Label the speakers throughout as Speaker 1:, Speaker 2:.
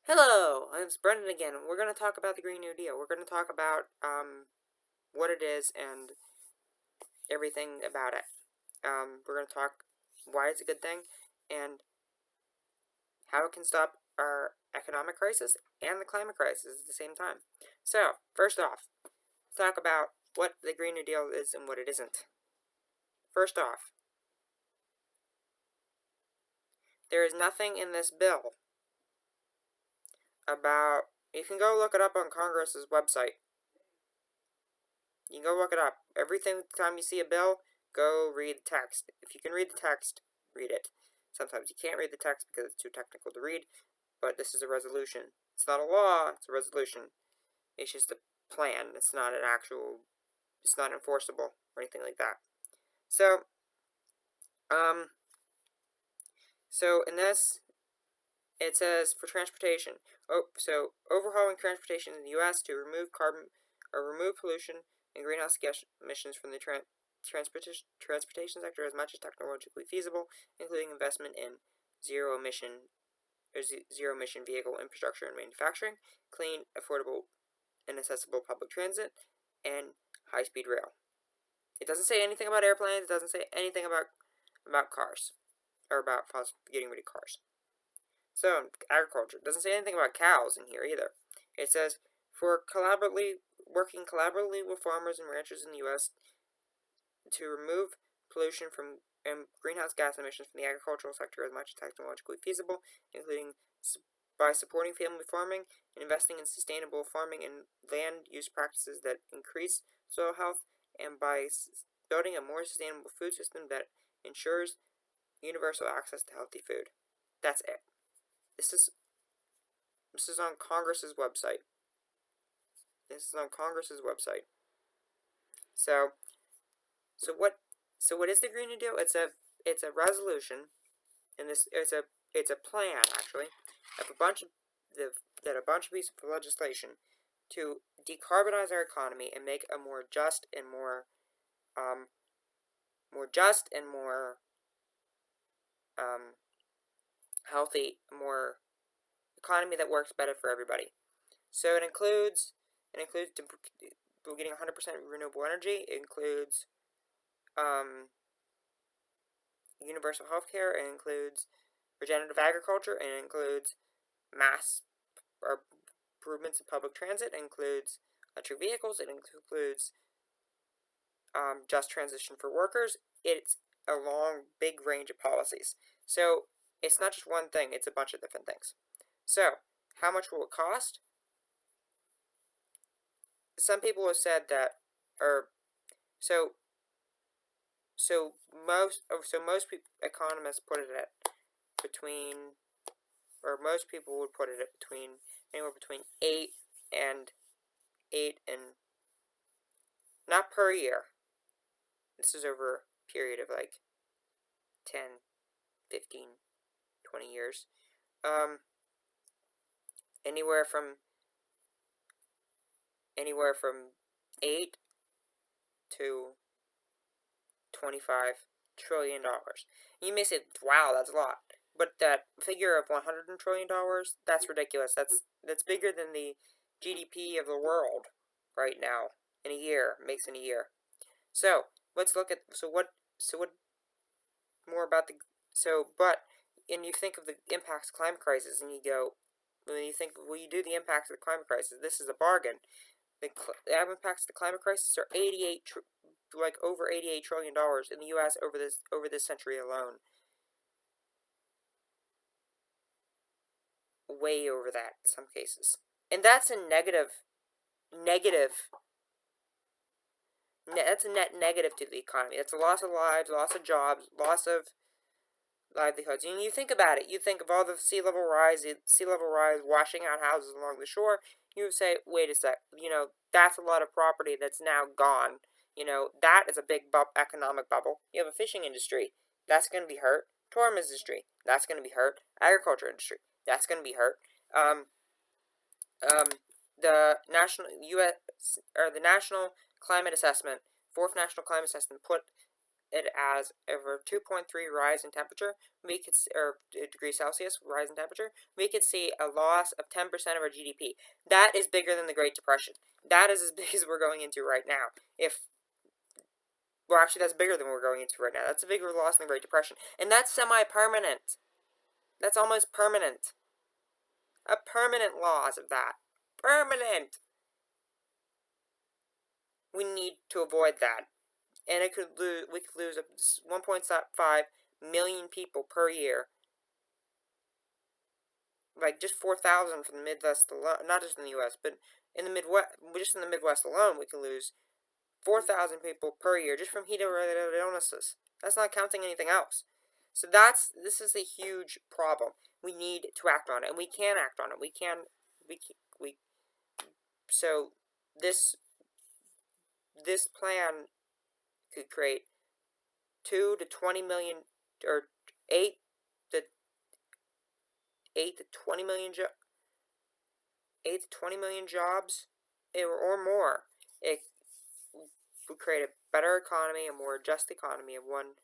Speaker 1: Hello, it's Brendan again. We're going to talk about the Green New Deal. We're going to talk about what it is and everything about it. We're going to talk why it's a good thing and how it can stop our economic crisis and the climate crisis at the same time. So, first off, let's talk about what the Green New Deal is and what it isn't. First off, there is nothing in this bill about. You can go look it up on Congress's website. You can go look it up. Every time you see a bill, go read the text. If you can read the text, read it. Sometimes you can't read the text because it's too technical to read, but this is a resolution. It's not a law, it's a resolution. It's just a plan. It's not it's not enforceable or anything like that. So, um, in this, it says for transportation. So overhauling transportation in the U.S. to remove carbon or remove pollution and greenhouse gas emissions from the transportation sector as much as technologically feasible, including investment in zero emission vehicle infrastructure and manufacturing, clean, affordable, and accessible public transit, and high-speed rail. It doesn't say anything about airplanes. It doesn't say anything about cars or about getting rid of cars. So, agriculture. It doesn't say anything about cows in here either. It says, for working collaboratively with farmers and ranchers in the U.S. to remove pollution from and greenhouse gas emissions from the agricultural sector as much as technologically feasible, including by supporting family farming and investing in sustainable farming and land use practices that increase soil health, and by building a more sustainable food system that ensures universal access to healthy food. That's it. This is on Congress's website. This is on Congress's website. So what is the Green New Deal? It's a resolution, and it's a plan actually of a bunch of pieces of legislation to decarbonize our economy and make a more just and more healthy, more economy that works better for everybody. So it includes getting 100% renewable energy. It includes universal healthcare. It includes regenerative agriculture. It includes mass or improvements in public transit. It includes electric vehicles. It includes just transition for workers. It's a long, big range of policies. So it's not just one thing. It's a bunch of different things. So how much will it cost? Some people have said that, or most economists put it at between, or most people would put it at anywhere between 8 and not per year. This is over a period of like 10, 15, 20 years. Anywhere from 8 to $25 trillion. You may say, wow, that's a lot. But that figure of $100 trillion, that's ridiculous. That's bigger than the GDP of the world right now in a year, makes in a year. So, let's look at, what more about and you think of the impacts of climate crisis, and you go, when you do the impacts of the climate crisis, this is a bargain. The impacts of the climate crisis are over $88 trillion in the U.S. over this century alone. Way over that in some cases, and that's a negative. That's a net negative to the economy. That's a loss of lives, loss of jobs, loss of livelihoods. And you think about it. You think of all the sea level rise washing out houses along the shore. You say, wait a sec. That's a lot of property that's now gone. That is a big economic bubble. You have a fishing industry. That's going to be hurt. Tourism industry. That's going to be hurt. Agriculture industry. That's going to be hurt. The National Climate Assessment, fourth National Climate Assessment, put it as over 2.3 rise in temperature, or degrees Celsius rise in temperature, we could see a loss of 10% of our GDP. That is bigger than the Great Depression. That is as big as we're going into right now. Well, actually, that's bigger than we're going into right now. That's a bigger loss than the Great Depression. And that's semi-permanent. That's almost permanent. A permanent loss of that. Permanent! We need to avoid that. And we could lose 1.5 million people per year. Like, just 4,000 from the Midwest alone. Not just in the U.S., but in the Midwest. Just in the Midwest alone, we could lose 4,000 people per year just from heat-related illnesses. That's not counting anything else. So this is a huge problem. We need to act on it, and we can act on it. So this plan could create 2 to 20 million, or 8 to 20 million 8 to 20 million jobs, or more. It would create a better economy, a more just economy, and one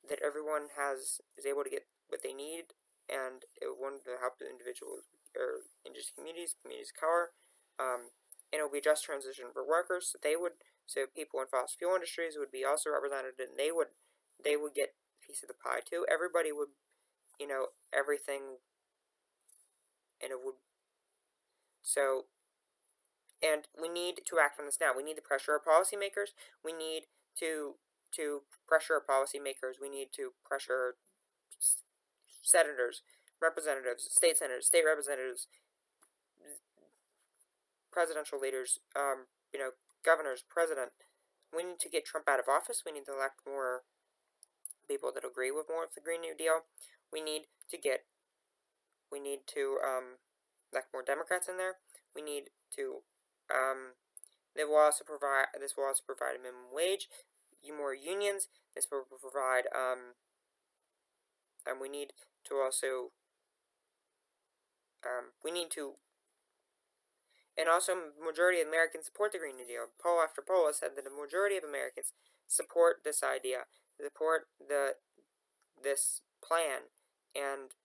Speaker 1: that everyone is able to get what they need, and it would help the individuals or indigenous communities of color. And it would be a just transition for workers. So people in fossil fuel industries would be also represented, and they would get a piece of the pie too. Everybody would, everything, and it would. So, and we need to act on this now. We need to pressure our policymakers. We need to pressure our policymakers. We need to pressure senators, representatives, state senators, state representatives, presidential leaders, governors, president. We need to get Trump out of office. We need to elect more people that agree with more of the Green New Deal. We need to elect more Democrats in there. We need to this will also provide a minimum wage, more unions. This will provide and we need to also and also majority of Americans support the Green New Deal. Poll after poll has said that a majority of Americans support this idea, support this plan, and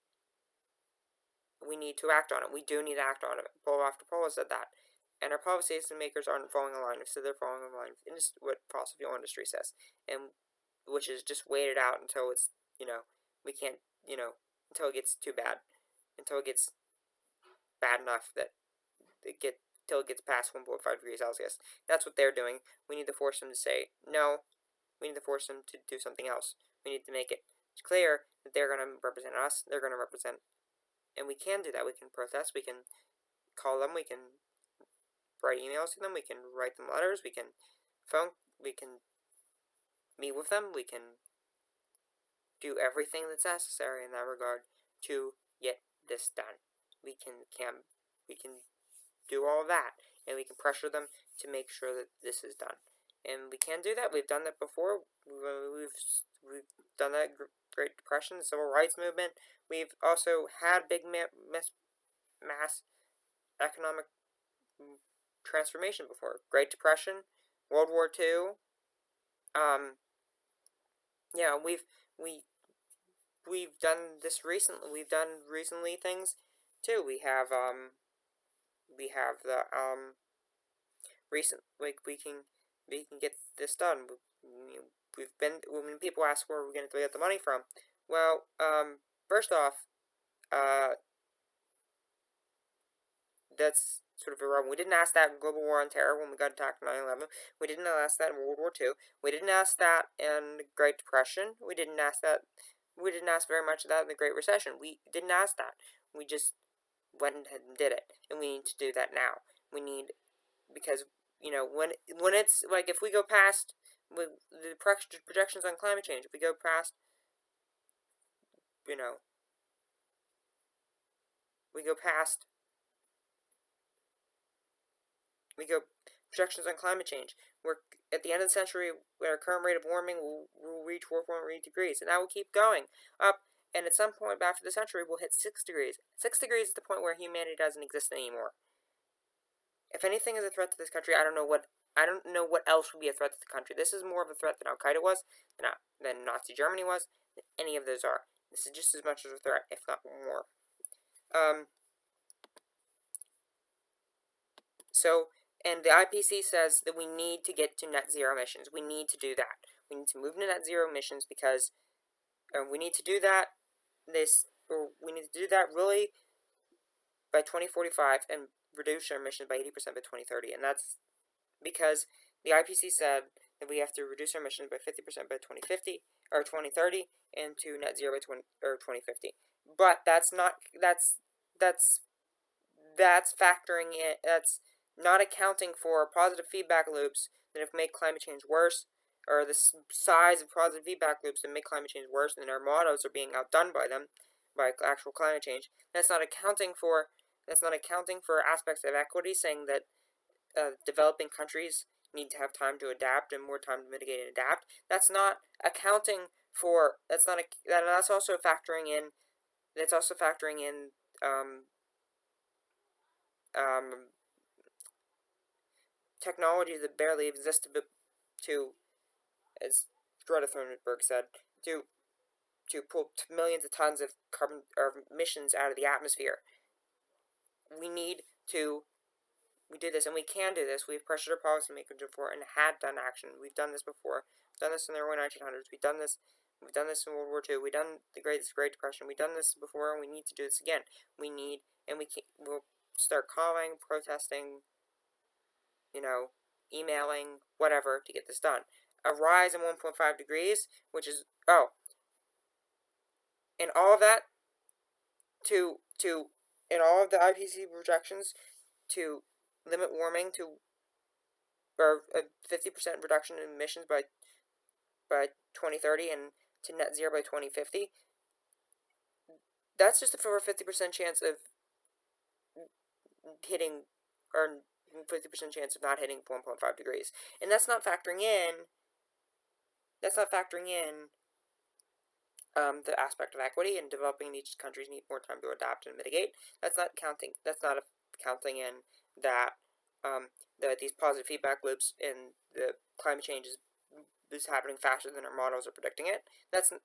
Speaker 1: we need to act on it. We do need to act on it. Poll after poll has said that. And our policymakers aren't falling in line. So they're falling in line with what fossil fuel industry says, and which is just wait it out until it's we can't until it gets too bad, until it gets bad enough that until it gets past 1.5 degrees Celsius. That's what they're doing. We need to force them to say no. We need to force them to do something else. We need to make it clear that they're going to represent us. They're going to represent, and we can do that. We can protest. We can call them. We can write emails to them. We can write them letters. We can phone. We can meet with them. We can do everything that's necessary in that regard to get this done. We can do all of that, and we can pressure them to make sure that this is done. And we can do that. We've done that before. We've done that Great Depression, the Civil Rights Movement. We've also had big mass economic transformation before. Great Depression, World War II. Yeah, we've done this recently. We've done recently things too. We have the recent, like, we can get this done. When people ask where we're going to get the money from, well, first off, that's sort of irrelevant. We didn't ask that in Global War on Terror when we got attacked in 9/11. We didn't ask that in World War II. We didn't ask that in the Great Depression. We didn't ask very much of that in the Great Recession. We didn't ask that. We just went ahead and did it, and we need to do that now. We need, because when it's like, if we go past the projections on climate change, if we go past projections on climate change. We're at the end of the century, our current rate of warming will reach 4.8 degrees, and that will keep going up. And at some point after the century, we'll hit 6 degrees. 6 degrees is the point where humanity doesn't exist anymore. If anything is a threat to this country, I don't know what I don't know what else would be a threat to the country. This is more of a threat than Al-Qaeda was, than Nazi Germany was, than any of those are. This is just as much of a threat, if not more. And the IPCC says that we need to get to net zero emissions. We need to do that. We need to move to net zero emissions because we need to do that. We need to do that really by 2045 and reduce our emissions by 80% by 2030. And that's because the IPCC said that we have to reduce our emissions by 50% by 2050 or 2030 and to net zero by 2050. But that's factoring in. That's not accounting for positive feedback loops that have made climate change worse, or the size of positive feedback loops that make climate change worse, and our models are being outdone by them, by actual climate change. That's not accounting for aspects of equity, saying that developing countries need to have time to adapt and more time to mitigate and adapt. That's not accounting for. That's also factoring in. That's also factoring in technology that barely exists to, as Greta Thunberg said, to pull millions of tons of carbon or emissions out of the atmosphere. We do this, and we can do this. We've pressured our policymakers before and had done action. We've done this before. We've done this in the early 1900s. We've done this in World War II. We've done the Great Depression. We've done this before, and we need to do this again. We'll start calling, protesting, emailing, whatever, to get this done. A rise in 1.5 degrees, which is, and all of that, in all of the IPCC projections, to limit warming or a 50% reduction in emissions by 2030 and to net zero by 2050, that's just for a 50% chance of hitting, or 50% chance of not hitting 1.5 degrees. And that's not factoring in the aspect of equity, and developing each countries need more time to adapt and mitigate. That's not counting in that that these positive feedback loops in the climate change is happening faster than our models are predicting it. That's the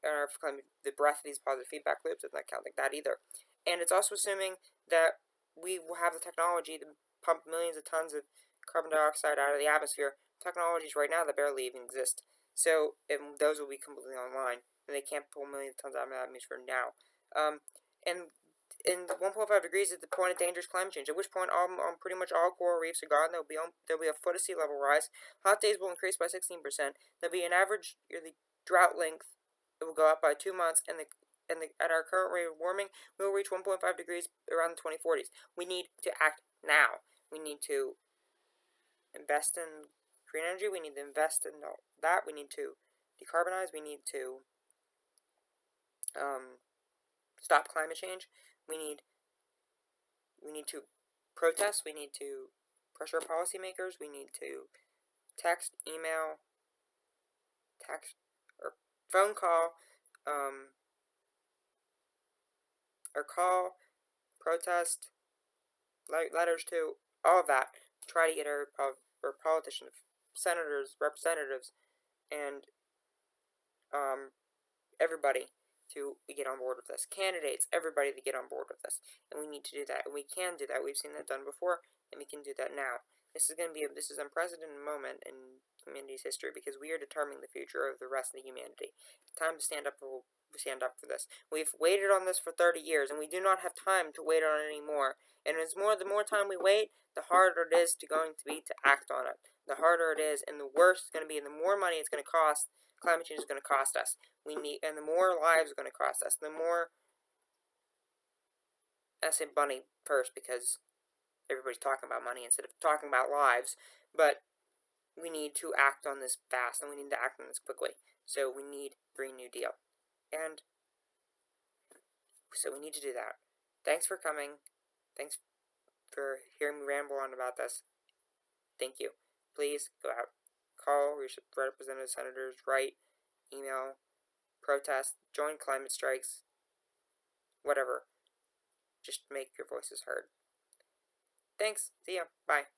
Speaker 1: breadth of these positive feedback loops is not counting that either. And it's also assuming that we will have the technology to pump millions of tons of carbon dioxide out of the atmosphere. Technologies right now that barely even exist. So those will be completely online, and they can't pull millions of tons out of the atmosphere now. And in the 1.5 degrees is the point of dangerous climate change, at which point pretty much all coral reefs are gone. There'll be a foot of sea level rise. Hot days will increase by 16%. There'll be an average yearly drought length that will go up by 2 months, and at our current rate of warming, we will reach 1.5 degrees around the 2040s. We need to act now. We need to invest in green energy. We need to invest in that. We need to decarbonize. We need to stop climate change. We need to protest. We need to pressure policymakers. We need to text, email, or phone call, or call, protest, letters to, all of that. Try to get our politicians, senators, representatives, and everybody to get on board with this. Candidates, everybody to get on board with this. And we need to do that. And we can do that. We've seen that done before, and we can do that now. This is an unprecedented moment in humanity's history, because we are determining the future of the rest of the humanity. It's time to stand up for this. We've waited on this for 30 years, and we do not have time to wait on it anymore. And the more time we wait, the harder it is to act on it. The harder it is, and the worse it's going to be, and the more money it's going to cost. Climate change is going to cost us. And the more lives are going to cost us. The more, I say money first because everybody's talking about money instead of talking about lives. But we need to act on this fast, and we need to act on this quickly. So we need Green New Deal. And so we need to do that. Thanks for coming. Thanks for hearing me ramble on about this. Thank you. Please go out. Call your representatives, senators, write, email, protest, join climate strikes, whatever. Just make your voices heard. Thanks. See ya. Bye.